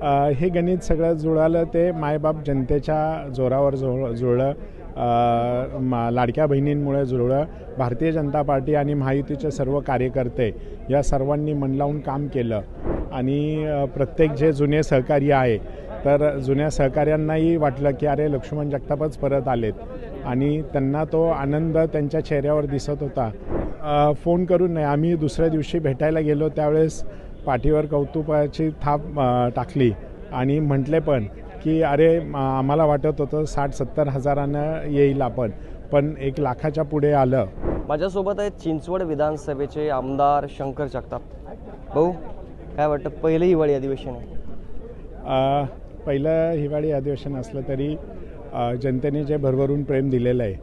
हे गणित सगळं जुळालं ते मायबाप जनतेच्या जोरावर जुळलं. लाडक्या बहिणींमुळे जुळलं. भारतीय जनता पार्टी आणि महायुतीचे सर्व कार्यकर्ते या सर्वांनी मन लावून काम केलं आणि प्रत्येक जे जुने सहकारी आहे तर जुन्या सहकाऱ्यांनाही वाटलं की अरे लक्ष्मण जगतापच परत आलेत आणि त्यांना तो आनंद त्यांच्या चेहऱ्यावर दिसत होता. फोन करून नाही, आम्ही दुसऱ्या दिवशी भेटायला गेलो त्यावेळेस पाठीवर कौतुकाची थाप टाकली आणि म्हटले पण की अरे आम्हाला वाटत होतं 60-70 हजारानं येईल पण 1 लाखाच्या पुढे आलं. माझ्यासोबत आहे चिंचवड विधानसभेचे आमदार शंकर जगताप. भाऊ काय वाटतं, पहिलं हिवाळी अधिवेशन आहे? पहिलं हिवाळी अधिवेशन असलं तरी जनतेने जे भरभरून प्रेम दिलेलं आहे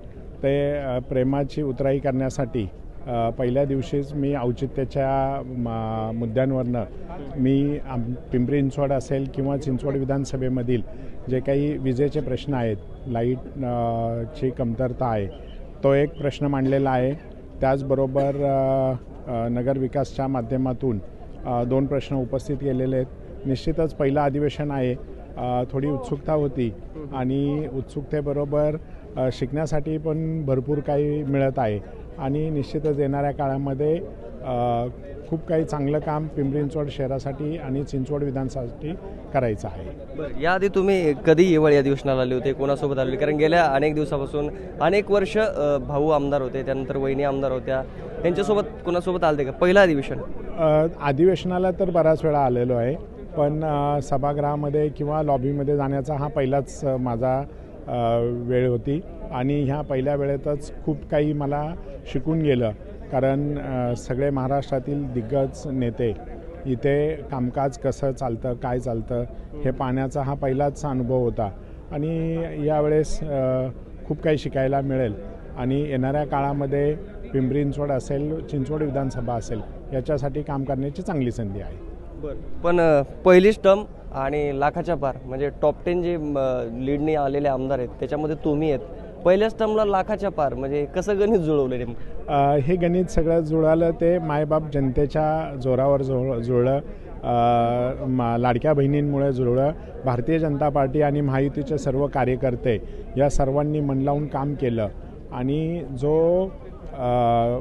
ते प्रेमाची उतराई करण्यासाठी पहिल्या दिवशीच मी औचित्याच्या मुद्द्यांवरनं मी पिंपरी चिंचवड असेल किंवा चिंचवड विधानसभेमधील जे काही विजेचे प्रश्न आहेत, लाईटची कमतरता आहे, तो एक प्रश्न मांडलेला आहे. त्याचबरोबर नगरविकासच्या माध्यमातून 2 प्रश्न उपस्थित केलेले आहेत. निश्चितच पहिलं अधिवेशन आहे, थोडी उत्सुकता होती आणि उत्सुकतेबरोबर शिकण्यासाठी पण भरपूर काही मिळत आहे आणि निश्चितच येणाऱ्या काळामध्ये खूप काही चांगलं काम पिंपरी चिंचवड शहरासाठी आणि चिंचवड विधानसभेसाठी करायचं आहे. बरं, याआधी तुम्ही कधी हिवाळी अधिवेशनाला आले होते, कोणासोबत आले? कारण गेल्या अनेक दिवसापासून अनेक वर्ष भाऊ आमदार होते, त्यानंतर वहिनी आमदार होत्या, त्यांच्यासोबत कोणासोबत आले का? पहिलं अधिवेशन? अधिवेशनाला तर बराच वेळा आलेलो आहे, पण सभागृहामध्ये किंवा लॉबीमध्ये जाण्याचा हा पहिलाच माझा वेळ होती आणि ह्या पहिल्या वेळेतच खूप काही मला शिकून गेलं. कारण सगळे महाराष्ट्रातील दिग्गज नेते इथे कामकाज कसं चालतं, काय चालतं हे पाहण्याचा हा पहिलाच अनुभव होता आणि यावेळेस खूप काही शिकायला मिळेल आणि येणाऱ्या काळामध्ये पिंपरी चिंचवड असेल, चिंचवड विधानसभा असेल, याच्यासाठी काम करण्याची चांगली संधी आहे. पण पहिलीच टर्म आणि लाखाच्या पार म्हणजे टॉप 10 जे लीडने आलेले आमदार आहेत त्याच्यामध्ये तुम्ही आहेत. पहिल्याच टर्मला लाखाच्या पार म्हणजे कसं गणित जुळवलं नेमकं? हे गणित सगळं जुळालं ते मायबाप जनतेच्या जोरावर जुळलं. लाडक्या बहिणींमुळे जुळलं. भारतीय जनता पार्टी आणि महायुतीचे सर्व कार्यकर्ते या सर्वांनी मन लावून काम केलं आणि जो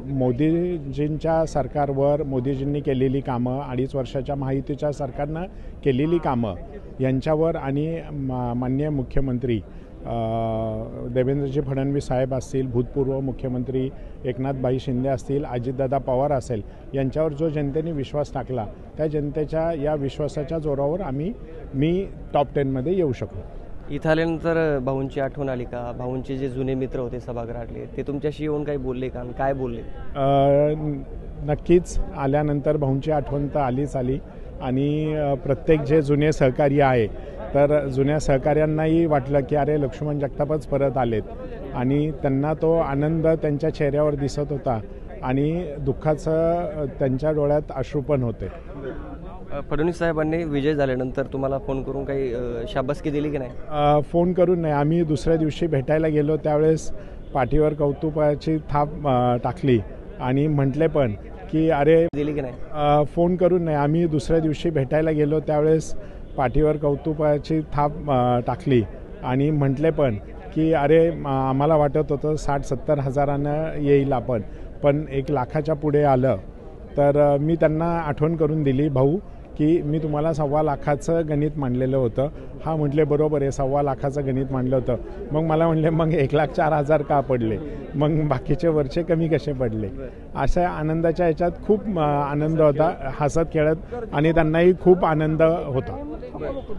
मोदीजींच्या सरकारवर मोदीजींनी केलेली कामं, 2.5 वर्षाच्या महायुतीच्या सरकारनं केलेली कामं यांच्यावर आणि माननीय मुख्यमंत्री देवेंद्रजी फडणवीस साहेब असतील, भूतपूर्व मुख्यमंत्री एकनाथभाई शिंदे असतील, अजितदादा पवार असेल, यांच्यावर जो जनतेने विश्वास टाकला त्या जनतेच्या या विश्वासाच्या जोरावर मी टॉप 10मध्ये येऊ शकलो. इथं आल्यानंतर भाऊंची आठवण आली का? भाऊंचे जे जुने मित्र होते सभागृहातले ते तुमच्याशी येऊन काही बोलले का? काय बोलले? नक्कीच आल्यानंतर भाऊंची आठवण तर आली आणि प्रत्येक जे जुने सहकारी आहे तर जुन्या सहकाऱ्यांनाही वाटलं की अरे लक्ष्मण जगतापच परत आलेत आणि त्यांना तो आनंद त्यांच्या चेहऱ्यावर दिसत होता आणि दुःखाचं त्यांच्या डोळ्यात अश्रू पण होते. फडणवीस साहेबांनी विजय झाल्यानंतर तुम्हाला फोन करून काही शाबासकी दिली की नाही? फोन करून नाही, आम्ही दुसऱ्या दिवशी भेटायला गेलो त्यावेळेस पाठीवर कौतुकाची थाप टाकली आणि म्हटले पण की अरे दिली की नाही? फोन करून नाही, आम्ही दुसऱ्या दिवशी भेटायला गेलो त्यावेळेस पाठीवर कौतुकाची थाप टाकली आणि म्हटले पण की अरे आम्हाला वाटत होतं 60-70 हजारानं येईल पण 1 लाखाच्या पुढे आलं. तर मी त्यांना आठवण करून दिली, भाऊ की मी तुम्हाला 1.25 लाखाचं गणित मांडलेलं होतं. हा म्हटले बरोबर आहे, 1.25 लाखाचं गणित मांडलं होतं. मग मला म्हणले मग 1,04,000 का पडले, मग बाकीचे वरचे कमी कसे पडले. अशा आनंदाच्या ह्याच्यात खूप आनंद होता, हसत खेळत, आणि त्यांनाही खूप आनंद होता.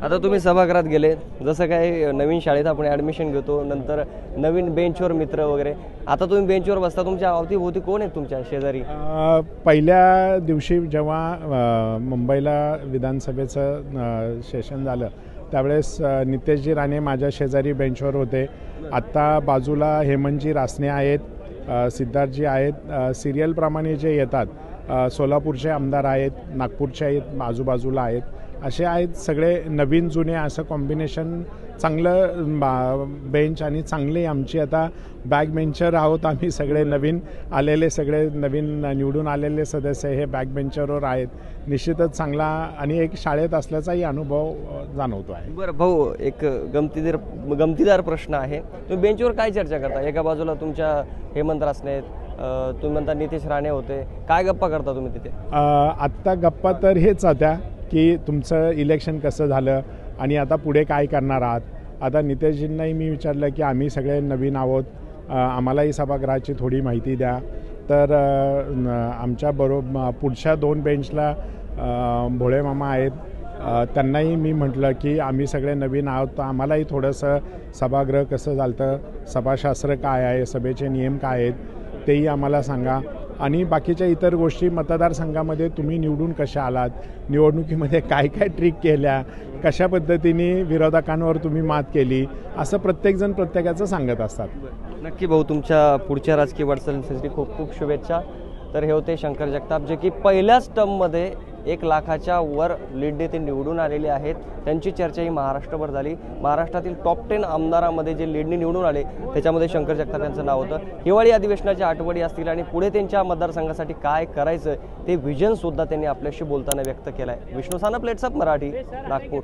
आता तुम्ही सभागृहात गेले, जसं काय नवीन शाळेत आपण ॲडमिशन घेतो, नंतर नवीन बेंचवर मित्र वगैरे, आता तुम्ही बेंचवर बसता, तुमच्या अवतीभोवती कोण आहेत तुमच्या शेजारी? पहिल्या दिवशी जेव्हा मुंबईला विधानसभेचं सेशन झालं त्यावेळेस नितेशजी राणे माझ्या शेजारी बेंचवर होते. आत्ता बाजूला हेमंतजी रासने आहेत, सिद्धार्थजी आहेत, सिरियलप्रमाणे जे येतात. सोलापूरचे आमदार आहेत, नागपूरचे आहेत, आजूबाजूला आहेत, असे आहेत सगळे नवीन जुने असं कॉम्बिनेशन चांगलं बेंच आणि चांगली आमची आता बॅक बेंचर आहोत आम्ही सगळे नवीन आलेले सगळे नवीन निवडून आलेले सदस्य हे बॅक बेंचरवर आहेत. निश्चितच चांगला आणि एक शाळेत असल्याचाही अनुभव जाणवतो आहे. बरं भाऊ, एक गमतीदार प्रश्न आहे. तुम्ही बेंचवर काय चर्चा करता? एका बाजूला तुमच्या हेमंत रासने आहेत, तुम्ही म्हणता नितेश राणे होते, काय गप्पा करता तुम्ही तिथे? आत्ता गप्पा तर हेच होत्या की तुमचं इलेक्शन कसं झालं आणि आता पुढे काय करणार आहात. आता नितेशजींनाही मी विचारलं की आम्ही सगळे नवीन आहोत, आम्हालाही सभागृहाची थोडी माहिती द्या. तर आमच्या पुढच्या 2 बेंचला भोळे मामा आहेत, त्यांनाही मी म्हटलं की आम्ही सगळे नवीन आहोत, तर आम्हालाही थोडंसं सभागृह कसं चालतं, सभाशास्त्र काय आहे, सभेचे नियम काय आहेत तेही आम्हाला सांगा. आणि बाकीच्या इतर गोष्टी, मतदारसंघामध्ये तुम्ही निवडून कशा आलात, निवडणुकीमध्ये काय काय ट्रिक केल्या, कशा पद्धतीने विरोधकांवर तुम्ही मात केली, असं प्रत्येकजण प्रत्येकाचं सांगत असतात. नक्की भाऊ, तुमच्या पुढच्या राजकीय वाटचालीसाठी खूप खूप शुभेच्छा. तर हे होते शंकर जगताप, जे की पहिल्याच टर्ममध्ये 1 लाखाच्या वर लीडने ते निवडून आलेले आहेत. त्यांची चर्चा ही महाराष्ट्रभर झाली. महाराष्ट्रातील टॉप 10 आमदारामध्ये जे लीडने निवडून आले त्याच्यामध्ये शंकर जगताप यांचं नाव होतं. हिवाळी अधिवेशनाच्या आठवडी असतील आणि पुढे त्यांच्या मतदारसंघासाठी काय करायचं ते व्हिजनसुद्धा त्यांनी आपल्याशी बोलताना व्यक्त केलं आहे. विष्णू सानप, लेट्सअप मराठी, नागपूर.